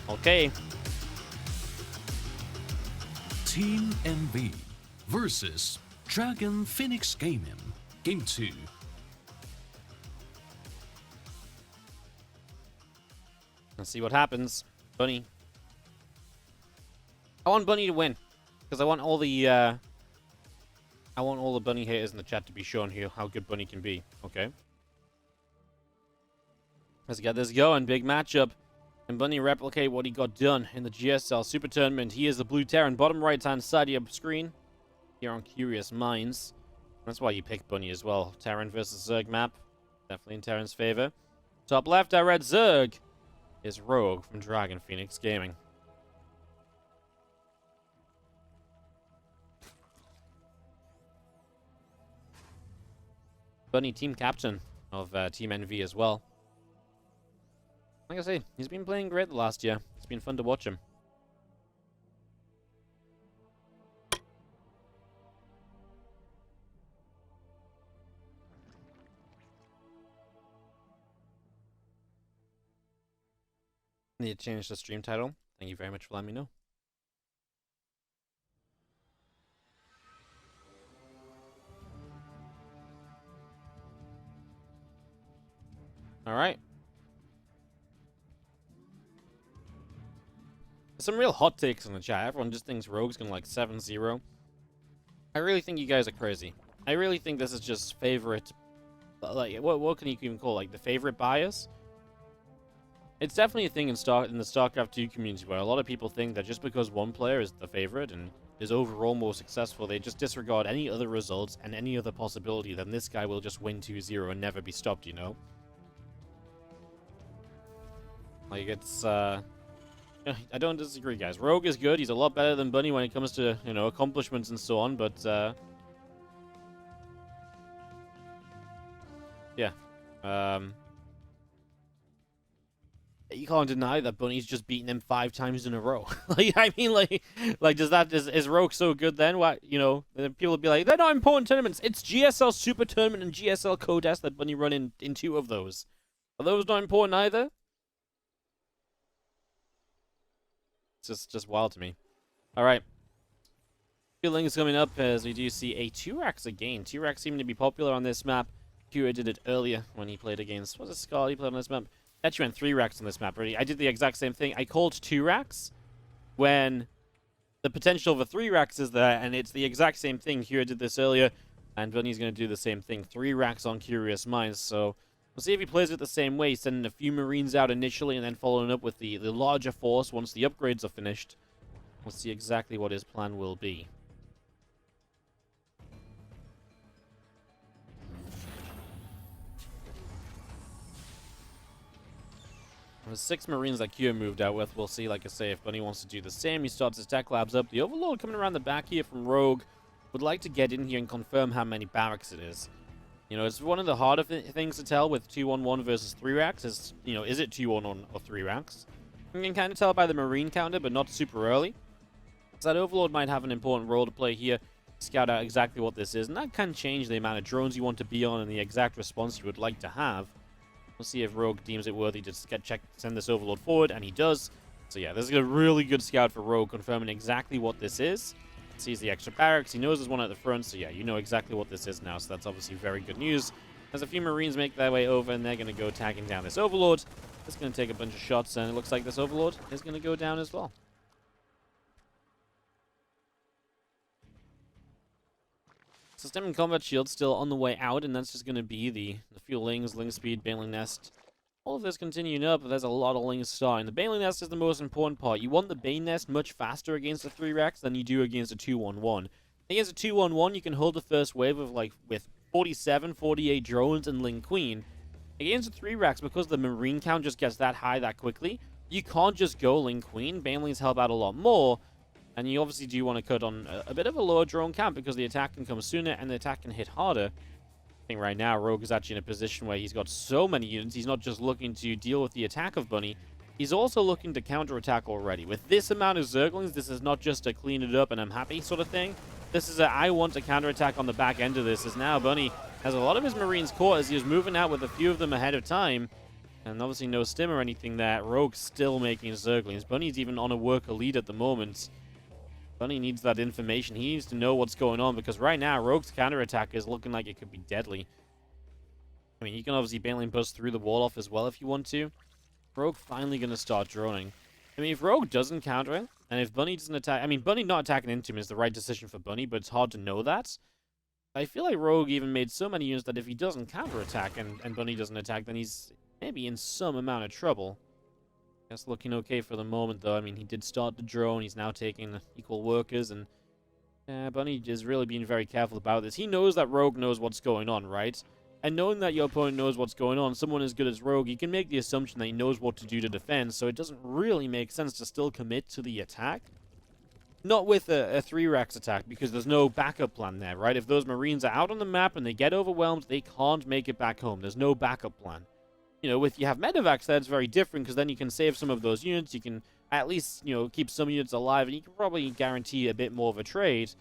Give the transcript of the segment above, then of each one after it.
Okay. Team NV versus Dragon Phoenix Gaming. Game 2. Let's see what happens. Bunny. I want Bunny to win. Because I want all the Bunny haters in the chat to be shown here how good Bunny can be. Okay. Let's get this going. Big matchup. Can Bunny replicate what he got done in the GSL Super Tournament? He is the blue Terran. Bottom right-hand side of your screen. Here on Curious Minds. That's why you picked Bunny as well. Terran versus Zerg map. Definitely in Terran's favor. Top left, I read Zerg. Is Rogue from Dragon Phoenix Gaming. Bunny team captain of Team NV as well. Like I say, he's been playing great the last year. It's been fun to watch him. Need to change the stream title. Thank you very much for letting me know. Alright. Some real hot takes in the chat. Everyone just thinks Rogue's gonna like 7-0. I really think you guys are crazy. I really think this is just favorite. Like, what can you even call it? Like the favorite bias? It's definitely a thing in the StarCraft 2 community where a lot of people think that just because one player is the favorite and is overall more successful, they just disregard any other results and any other possibility, then this guy will just win 2-0 and never be stopped, you know? Like, it's, I don't disagree, guys. Rogue is good. He's a lot better than Bunny when it comes to, you know, accomplishments and so on, but, yeah. You can't deny that Bunny's just beaten him 5 times in a row. Like, I mean, like, is Rogue so good then? What, you know, people will be like, they're not important tournaments. It's GSL Super Tournament and GSL Codes that Bunny run in 2 of those. Are those not important either? It's just wild to me. Alright. Feelings coming up as we do see a T-Rex again. T-Rex seeming to be popular on this map. Kira did it earlier when he played against, was it Scarlet he played on this map? Actually went 3 racks on this map already. I did the exact same thing. I called 2 racks when the potential for 3 racks is there, and it's the exact same thing. Kira did this earlier, and Bunny's going to do the same thing. 3 racks on Curious Minds, so we'll see if he plays it the same way, sending a few Marines out initially and then following up with the larger force once the upgrades are finished. We'll see exactly what his plan will be. The 6 Marines that Kyo moved out with, we'll see, like I say, if Bunny wants to do the same. He starts his tech labs up. The Overlord coming around the back here from Rogue would like to get in here and confirm how many barracks it is. You know, it's one of the harder things to tell with 2-1-1 versus 3 racks. Is, you know, is it 2-1-1 or 3 racks? You can kind of tell by the Marine counter, but not super early. So that Overlord might have an important role to play here. Scout out exactly what this is, and that can change the amount of drones you want to be on and the exact response you would like to have. We'll see if Rogue deems it worthy to send this Overlord forward, and he does. So yeah, this is a really good scout for Rogue, confirming exactly what this is. Sees the extra barracks, he knows there's one at the front, so yeah, you know exactly what this is now, so that's obviously very good news. As a few Marines make their way over, and they're going to go tagging down this Overlord. It's going to take a bunch of shots, and it looks like this Overlord is going to go down as well. System and combat shield still on the way out, and that's just going to be the few lings, ling speed, baneling nest. All of this continuing up, but there's a lot of lings starting. The baneling nest is the most important part. You want the bane nest much faster against the 3 racks than you do against a 2-1-1. Against a 2-1-1, you can hold the first wave of with 47, 48 drones and ling queen. Against the 3 racks, because the marine count just gets that high that quickly, you can't just go ling queen. Banelings help out a lot more. And you obviously do want to cut on a bit of a lower drone count because the attack can come sooner and the attack can hit harder. I think right now Rogue is actually in a position where he's got so many units, he's not just looking to deal with the attack of Bunny, he's also looking to counterattack already. With this amount of Zerglings, this is not just a clean it up and I'm happy sort of thing. This is a I want to counterattack on the back end of this, as now Bunny has a lot of his Marines caught as he was moving out with a few of them ahead of time. And obviously no stim or anything there. Rogue's still making Zerglings. Bunny's even on a worker lead at the moment. Bunny needs that information. He needs to know what's going on, because right now Rogue's counterattack is looking like it could be deadly. I mean, you can obviously Baneling bust through the wall off as well if you want to. Rogue finally going to start droning. I mean, if Rogue doesn't counter it, and if Bunny doesn't attack... I mean, Bunny not attacking into him is the right decision for Bunny, but it's hard to know that. I feel like Rogue even made so many units that if he doesn't counterattack and Bunny doesn't attack, then he's maybe in some amount of trouble. That's looking okay for the moment, though. I mean, he did start the drone. He's now taking equal workers, and Bunny is really being very careful about this. He knows that Rogue knows what's going on, right? And knowing that your opponent knows what's going on, someone as good as Rogue, you can make the assumption that he knows what to do to defend, so it doesn't really make sense to still commit to the attack. Not with a 3-Rex attack, because there's no backup plan there, right? If those Marines are out on the map and they get overwhelmed, they can't make it back home. There's no backup plan. You know, if you have medevacs, that's very different, because then you can save some of those units. You can at least, you know, keep some units alive, and you can probably guarantee a bit more of a trade.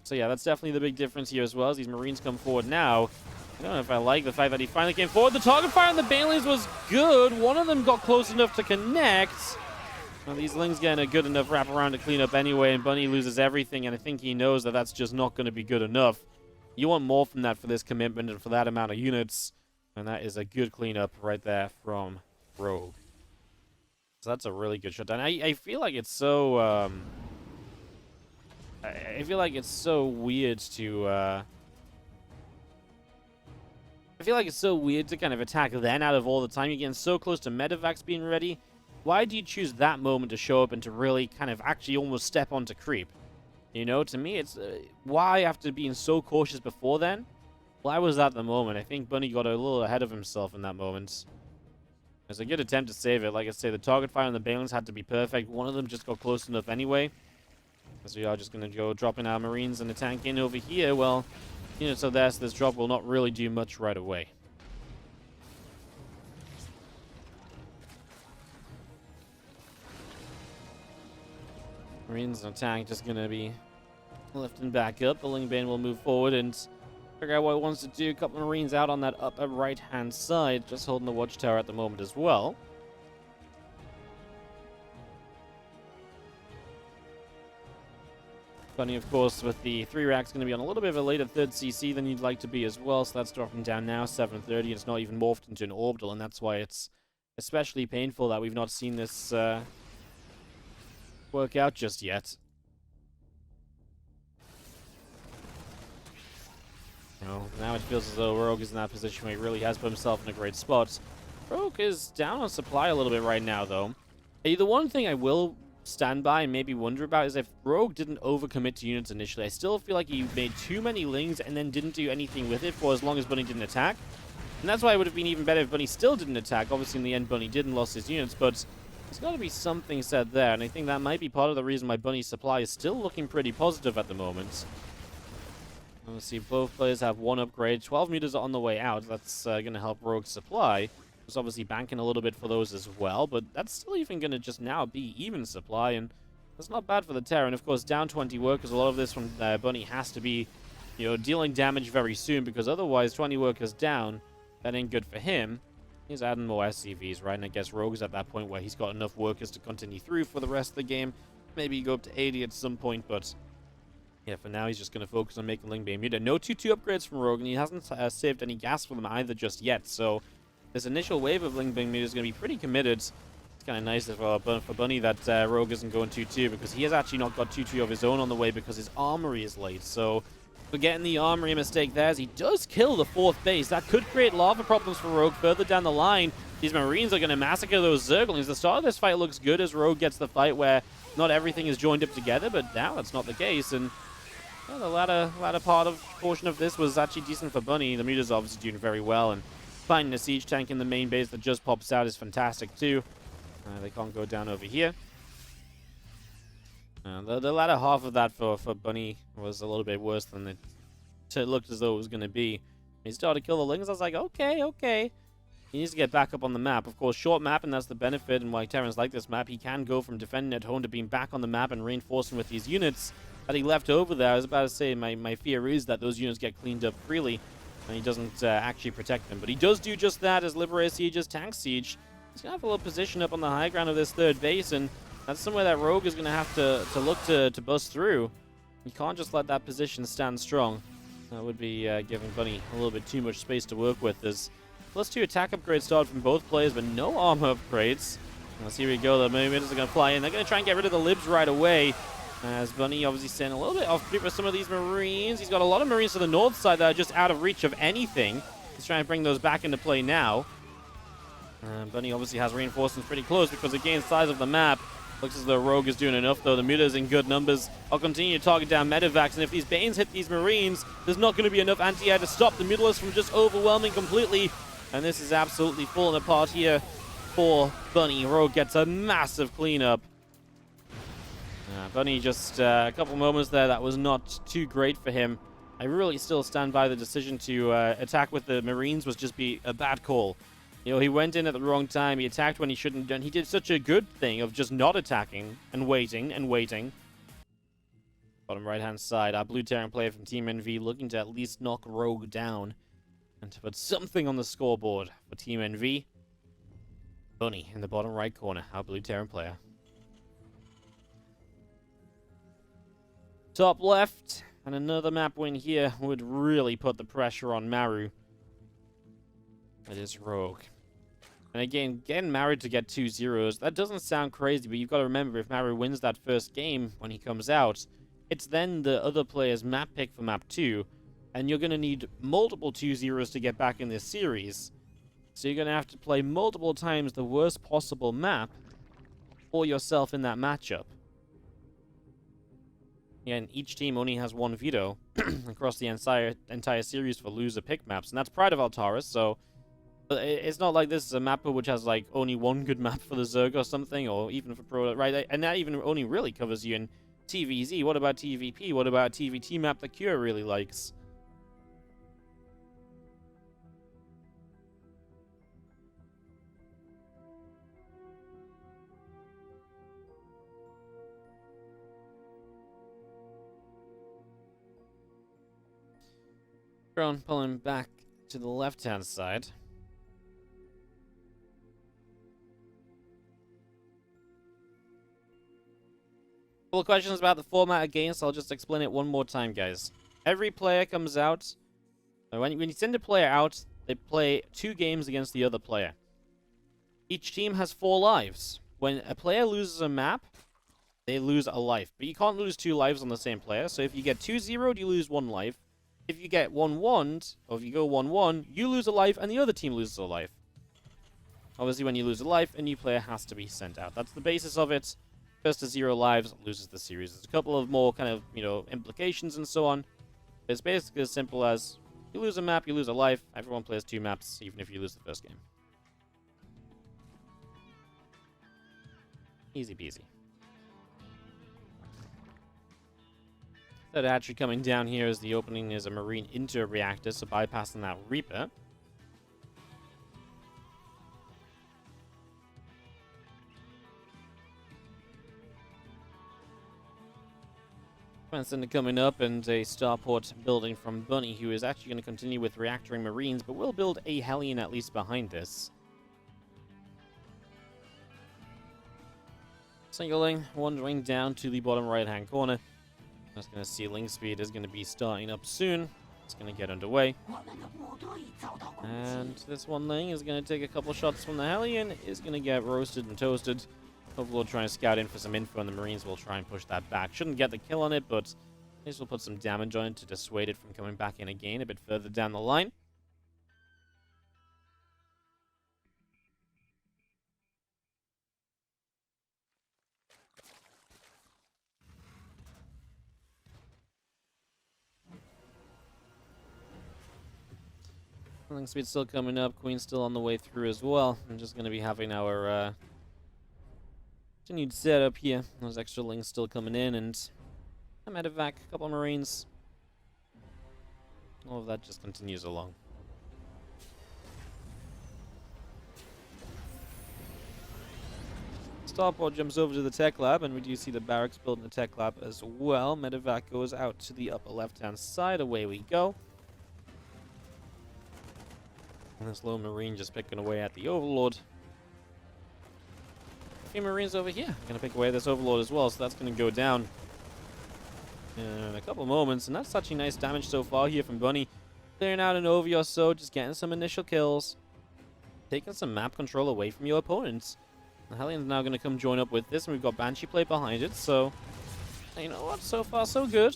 So yeah, that's definitely the big difference here as well, as these Marines come forward now. I don't know if I like the fact that he finally came forward. The target fire on the Banelings was good. One of them got close enough to connect. Well, these Lings getting a good enough wraparound to clean up anyway, and Bunny loses everything, and I think he knows that that's just not going to be good enough. You want more from that for this commitment and for that amount of units, and that is a good cleanup right there from Rogue. So that's a really good shutdown. I feel like it's so... I feel like it's so weird to... I feel like it's so weird to kind of attack then out of all the time. You're getting so close to medevacs being ready. Why do you choose that moment to show up and to really kind of actually almost step onto creep? You know, to me, it's... why, after being so cautious before then? Why was that the moment? I think Bunny got a little ahead of himself in that moment. It was a good attempt to save it. Like I say, the target fire on the Banelings had to be perfect. One of them just got close enough anyway. So we are just going to go dropping our Marines and the tank in over here. Well... you know, so this drop will not really do much right away. Marines and tank just going to be lifting back up. The Lingbane will move forward and figure out what it wants to do. A couple of Marines out on that upper right-hand side, just holding the watchtower at the moment as well. Bunny, of course, with the 3-Racks going to be on a little bit of a later 3rd CC than you'd like to be as well, so that's dropping down now, 7:30. It's not even morphed into an orbital, and that's why it's especially painful that we've not seen this work out just yet. Well, now it feels as though Rogue is in that position where he really has put himself in a great spot. Rogue is down on supply a little bit right now, though. Hey, the one thing I will stand by and maybe wonder about is if Rogue didn't overcommit to units initially. I still feel like he made too many Lings and then didn't do anything with it for as long as Bunny didn't attack. And that's why it would have been even better if Bunny still didn't attack. Obviously, in the end, Bunny did and lost his units, but there's got to be something said there, and I think that might be part of the reason why Bunny's supply is still looking pretty positive at the moment. Let's see, both players have one upgrade. 12 meters on the way out. That's going to help Rogue's supply. He's obviously banking a little bit for those as well, but that's still even going to just now be even supply, and that's not bad for the Terran. And of course, down 20 workers. A lot of this from Bunny has to be, you know, dealing damage very soon, because otherwise 20 workers down, that ain't good for him. He's adding more SCVs, right? And I guess Rogue's at that point where he's got enough workers to continue through for the rest of the game. Maybe go up to 80 at some point, but yeah, for now he's just going to focus on making Lingbane muted. No 2-2 upgrades from Rogue, and he hasn't saved any gas for them either just yet, so this initial wave of Lingbane muted is going to be pretty committed. It's kind of nice for Bunny that Rogue isn't going 2-2, because he has actually not got 2-2 of his own on the way because his armory is late. So forgetting the armory mistake there, as he does kill the 4th base. That could create lava problems for Rogue further down the line. These Marines are going to massacre those Zerglings. The start of this fight looks good as Rogue gets the fight where not everything is joined up together, but now that's not the case. And well, the latter portion of this was actually decent for Bunny. The Muta's obviously doing very well, and finding a siege tank in the main base that just pops out is fantastic too. They can't go down over here. The latter half of that for Bunny was a little bit worse than it looked as though it was going to be. He started to kill the Lings. I was like, okay. He needs to get back up on the map. Of course, short map, and that's the benefit, and why Terrans like this map. He can go from defending at home to being back on the map and reinforcing with these units that he left over there. I was about to say, my fear is that those units get cleaned up freely. And he doesn't actually protect them. But he does do just that as Liberator sieges Tank Siege. He's going to have a little position up on the high ground of this third base, and that's somewhere that Rogue is going to have to look to bust through. You can't just let that position stand strong. That would be giving Bunny a little bit too much space to work with. There's +2 attack upgrades started from both players, but no armor upgrades. Let's see, here we go. The Millimeters are going to fly in. They're going to try and get rid of the Libs right away. As Bunny obviously staying a little bit off for some of these Marines. He's got a lot of Marines to the north side that are just out of reach of anything. He's trying to bring those back into play now. Bunny obviously has reinforcements pretty close because again, size of the map. Looks as though Rogue is doing enough, though. The Muta's in good numbers. I'll continue to target down Medivacs, and if these Banes hit these Marines, there's not going to be enough anti-air to stop the Mutalists from just overwhelming completely. And this is absolutely falling apart here for Bunny. Rogue gets a massive cleanup. Bunny just a couple moments there. That was not too great for him. I really still stand by the decision to attack with the Marines was just be a bad call. You know, he went in at the wrong time. He attacked when he shouldn't have done. He did such a good thing of just not attacking and waiting and waiting. Bottom right-hand side, our blue Terran player from Team NV looking to at least knock Rogue down and to put something on the scoreboard for Team NV. Bunny in the bottom right corner, our blue Terran player. Top left, and another map win here would really put the pressure on Maru. It is Rogue. And again, getting Maru to get 2 zeros, that doesn't sound crazy, but you've got to remember, if Maru wins that first game when he comes out, it's then the other player's map pick for map 2, and you're going to need multiple 2 zeros to get back in this series. So you're going to have to play multiple times the worst possible map for yourself in that matchup. And each team only has 1 veto across the entire series for loser pick maps, and that's Pride of Altaris, so it's not like this is a map which has like only 1 good map for the Zerg or something, or even for Pro, right? And that even only really covers you in TVZ. What about TVP? What about a TVT map that Cure really likes? Drone pulling back to the left-hand side. Couple of questions about the format again, so I'll just explain it one more time, guys. Every player comes out. When you send a player out, they play 2 games against the other player. Each team has 4 lives. When a player loses a map, they lose a life. But you can't lose 2 lives on the same player, so if you get 2-0'd, you lose 1 life. If you get 1-1'd, or if you go 1-1, you lose a life, and the other team loses a life. Obviously, when you lose a life, a new player has to be sent out. That's the basis of it. First to 0 lives loses the series. There's a couple of more kind of, you know, implications and so on. But it's basically as simple as you lose a map, you lose a life. Everyone plays 2 maps, even if you lose the first game. Easy peasy. Third hatchery coming down here as the opening is a Marine into a reactor, so bypassing that Reaper. Center coming up, and a starport building from Bunny, who is actually going to continue with reactoring Marines, but will build a Hellion at least behind this. Singling, wandering down to the bottom right-hand corner. Just going to see Link Speed is going to be starting up soon. It's going to get underway. And this one thing is going to take a couple shots from the Hellion, is going to get roasted and toasted. Hopefully we'll try and scout in for some info, and the Marines will try and push that back. Shouldn't get the kill on it, but at least we'll put some damage on it to dissuade it from coming back in again a bit further down the line. Link Speed still coming up. Queen's still on the way through as well. I'm just going to be having our continued setup here. Those extra links still coming in, and a medevac, a couple of Marines. All of that just continues along. Starport jumps over to the tech lab, and we do see the barracks building the tech lab as well. Medevac goes out to the upper left-hand side. Away we go. And this lone Marine just picking away at the Overlord. A few Marines over here are going to pick away at this Overlord as well, so that's going to go down in a couple moments. And that's actually nice damage so far here from Bunny. Clearing out an Ovi or so, just getting some initial kills. Taking some map control away from your opponents. The Hellions now going to come join up with this, and we've got Banshee play behind it, so you know what, so far so good.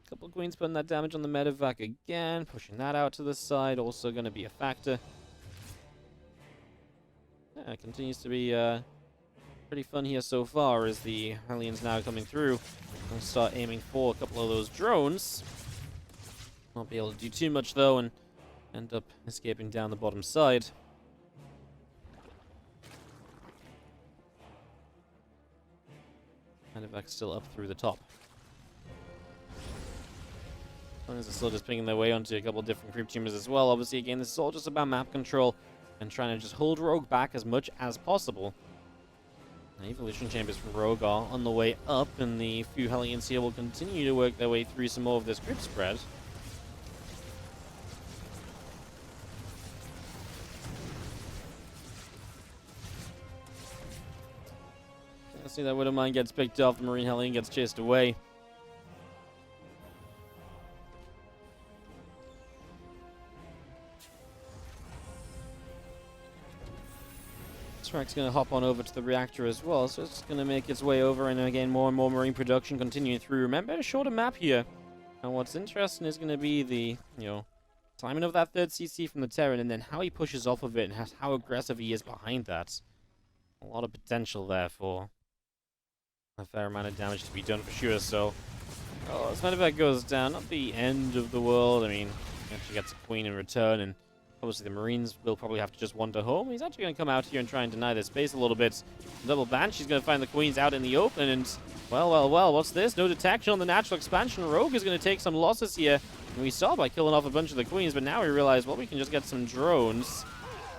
Couple of Queens putting that damage on the medevac again, pushing that out to the side, also going to be a factor. Yeah, it continues to be pretty fun here so far as the Hellions now coming through and start aiming for a couple of those drones. Not be able to do too much though and end up escaping down the bottom side. Medevac still up through the top. Hellions are still just pinging their way onto a couple of different creep tumors as well. Obviously, again, this is all just about map control and trying to just hold Rogue back as much as possible. The Evolution Chambers from Rogue are on the way up, and the few Hellions here will continue to work their way through some more of this creep spread. I see that Widowmine gets picked off, the Marine Hellion gets chased away. Track's going to hop on over to the reactor as well, so it's going to make its way over, and again, more and more Marine production continuing through. Remember, a shorter map here. And what's interesting is going to be the, timing of that third CC from the Terran, and then how he pushes off of it, and how aggressive he is behind that. A lot of potential there for a fair amount of damage to be done for sure, so... Oh, as medevac goes down, not the end of the world. I mean, he actually gets a Queen in return, and obviously the Marines will probably have to just wander home. He's actually going to come out here and try and deny their space a little bit. Double Banshee's going to find the Queens out in the open, and well, what's this? No detection on the natural expansion. Rogue is going to take some losses here. And we saw by killing off a bunch of the Queens, but now we realize, well, we can just get some drones.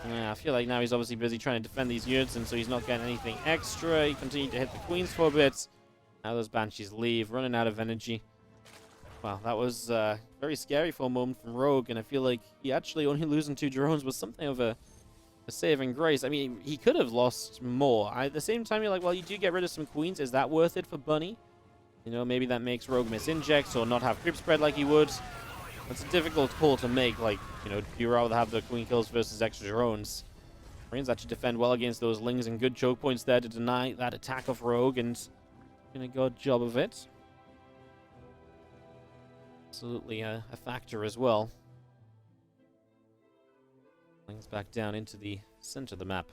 Yeah, I feel like now he's obviously busy trying to defend these units, and so he's not getting anything extra. He continued to hit the Queens for a bit. Now those Banshees leave, running out of energy. Wow, that was very scary for a moment from Rogue, and I feel like he actually only losing 2 drones was something of a saving grace. I mean, he could have lost more. At the same time, you're like, well, you do get rid of some Queens. Is that worth it for Bunny? You know, maybe that makes Rogue miss injects or not have creep spread like he would. It's a difficult call to make. Like, do you rather have the Queen kills versus extra drones? Marines actually defend well against those Lings, and good choke points there to deny that attack of Rogue, and doing a good job of it. Absolutely a factor as well. Lings back down into the center of the map.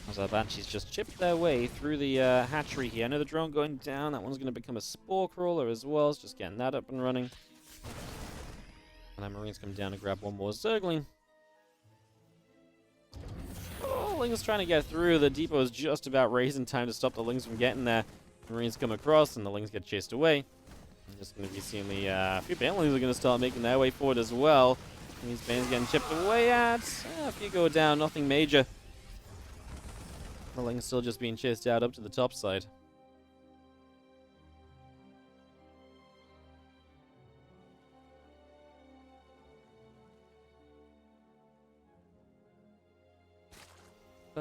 As our Banshees just chipped their way through the hatchery here. Another drone going down. That one's going to become a spore crawler as well. It's just getting that up and running. And our Marines come down to grab one more Zergling. Oh, Lings trying to get through. The depot is just about raising time to stop the Lings from getting there. Marines come across, and the Lings get chased away. I'm just going to be seeing the few Banelings are going to start making their way forward as well. And these Banes getting chipped away at. A few go down, nothing major. The Lings still just being chased out up to the top side.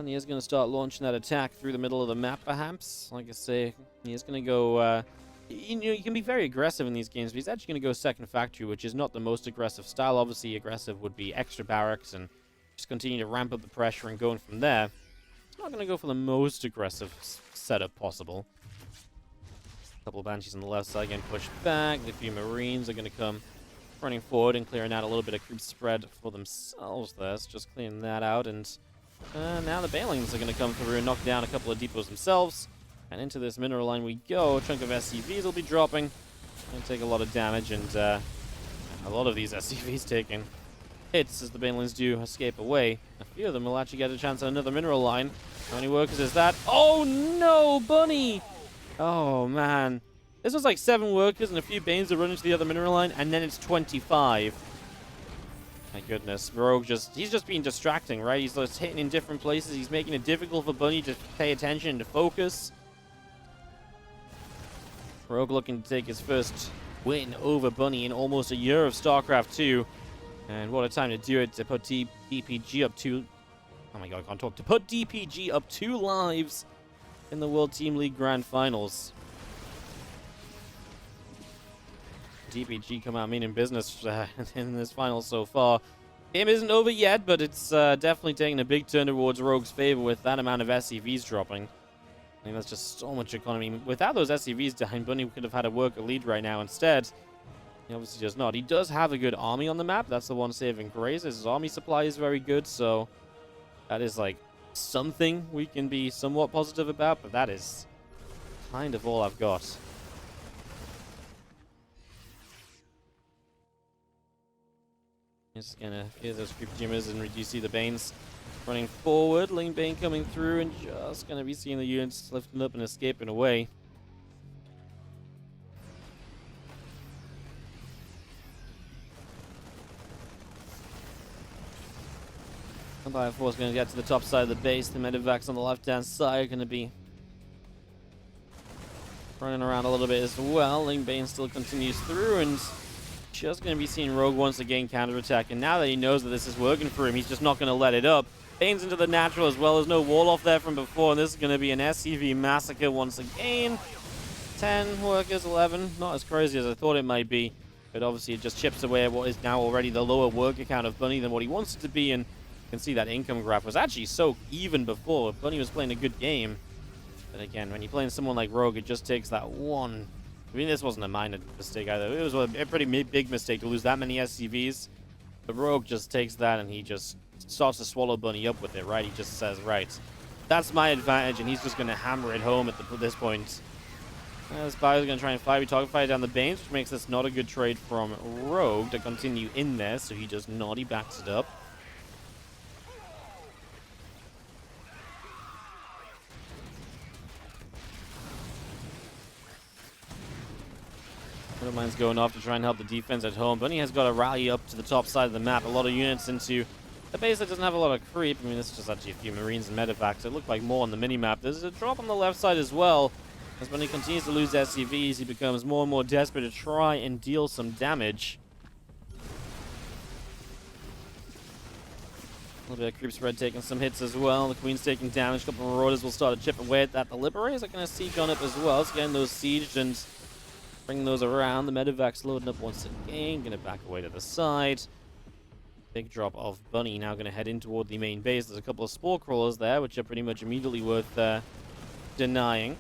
He is going to start launching that attack through the middle of the map, perhaps. Like I say, he is going to go... you can be very aggressive in these games, but he's actually going to go second factory, which is not the most aggressive style. Obviously, aggressive would be extra barracks and just continue to ramp up the pressure and going from there. He's not going to go for the most aggressive setup possible. A couple of Banshees on the left side getting pushed back. The few Marines are going to come running forward and clearing out a little bit of creep spread for themselves there. So just clearing that out, and now the Banelings are going to come through and knock down a couple of depots themselves. And into this mineral line we go. A chunk of SCVs will be dropping. Going to take a lot of damage, and a lot of these SCVs taking hits as the Banelings do escape away. A few of them will actually get a chance at another mineral line. How many workers is that? Oh no, Bunny! Oh man. This was like 7 workers and a few Banes are running to the other mineral line, and then it's 25. My goodness, Rogue he's just being distracting, right? He's just hitting in different places. He's making it difficult for Bunny to pay attention and to focus. Rogue looking to take his first win over Bunny in almost a year of StarCraft 2. And what a time to do it, to put DPG up 2... Oh my god, I can't talk. To put DPG up 2 lives in the World Team League Grand Finals. DPG come out meaning business in this final so far. Game isn't over yet, but it's definitely taking a big turn towards Rogue's favor with that amount of SCVs dropping. I think that's just so much economy. Without those SCVs down, Bunny could have had a worker lead right now. Instead, he obviously does not. He does have a good army on the map. That's the one saving grace. His army supply is very good, so that is like something we can be somewhat positive about, but that is kind of all I've got. Just gonna get those creep jimmers, and you see the Banes running forward. Ling Bane coming through, and just gonna be seeing the units lifting up and escaping away. Empire Force gonna get to the top side of the base. The medevacs on the left-hand side are gonna be running around a little bit as well. Ling Bane still continues through, and just going to be seeing Rogue once again counterattack. And now that he knows that this is working for him, he's just not going to let it up. Bane's into the natural as well. There's no wall off there from before, and this is going to be an SCV massacre once again. 10 workers, 11. Not as crazy as I thought it might be, but obviously it just chips away at what is now already the lower worker count of Bunny than what he wants it to be. And you can see that income graph was actually so even before. Bunny was playing a good game. But again, when you're playing someone like Rogue, it just takes that one. I mean, this wasn't a minor mistake either. It was a pretty big mistake to lose that many SCVs. But Rogue just takes that and he just starts to swallow Bunny up with it, right? He just says, right, that's my advantage, and he's just going to hammer it home at this point. This Bio's going to try and target fire down the Banes, which makes this not a good trade from Rogue to continue in there, so he just naughty backs it up. Mine's going off to try and help the defense at home. Bunny has got to rally up to the top side of the map. A lot of units into a base that doesn't have a lot of creep. I mean, this is just actually a few Marines and medevacs. It looked like more on the mini-map. There's a drop on the left side as well. As Bunny continues to lose SCVs, he becomes more and more desperate to try and deal some damage. A little bit of creep spread taking some hits as well. The Queen's taking damage. A couple of Marauders will start to chip away at that. The Liberators are going to siege on up as well. It's getting those sieged and bring those around. The medevac's loading up once again. Gonna back away to the side. Big drop of Bunny. Now gonna head in toward the main base. There's a couple of spore crawlers there, which are pretty much immediately worth denying.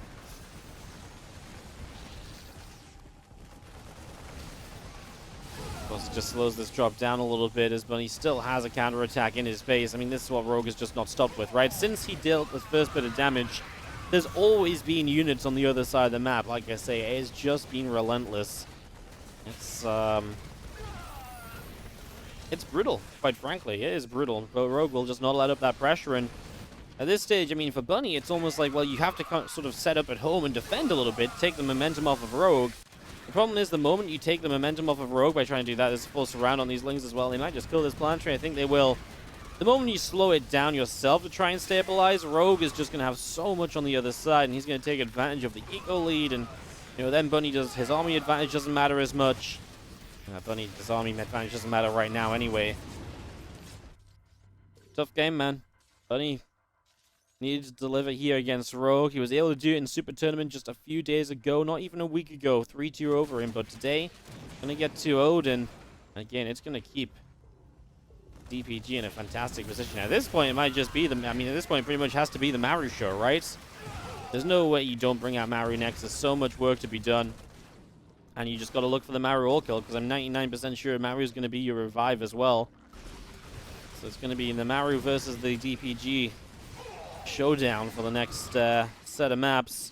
Of course, it just slows this drop down a little bit as Bunny still has a counterattack in his base. I mean, this is what Rogue has just not stopped with, right? Since he dealt the first bit of damage, there's always been units on the other side of the map. Like I say, it's just been relentless. It's brutal, quite frankly. It is brutal. But Rogue will just not let up that pressure. And at this stage, I mean, for Bunny, it's almost like, well, you have to sort of set up at home and defend a little bit, take the momentum off of Rogue. The problem is the moment you take the momentum off of Rogue by trying to do that, there's a full surround on these Lings as well. They might just kill this planetary. I think they will. The moment you slow it down yourself to try and stabilize, Rogue is just going to have so much on the other side, and he's going to take advantage of the eco lead, and then Bunny does his army advantage doesn't matter as much. Bunny's army advantage doesn't matter right now anyway. Tough game, man. Bunny needed to deliver here against Rogue. He was able to do it in Super Tournament just a few days ago, not even a week ago. 3-2 over him, but today, going to get 2-0'd, and again, it's going to keep DPG in a fantastic position. At this point, it might just be at this point, it pretty much has to be the Maru show, right? There's no way you don't bring out Maru next. There's so much work to be done. And you just got to look for the Maru all kill, because I'm 99% sure Maru is going to be your revive as well. So it's going to be the Maru versus the DPG showdown for the next set of maps.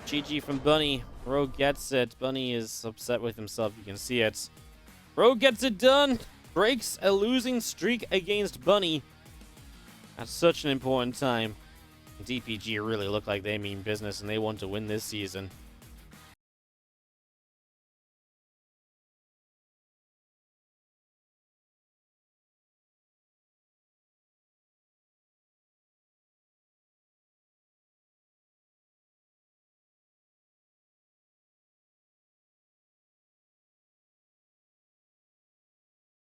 GG from Bunny. Rogue gets it. Bunny is upset with himself. You can see it. Rogue gets it done. Breaks a losing streak against Bunny at such an important time. DPG really look like they mean business and they want to win this season.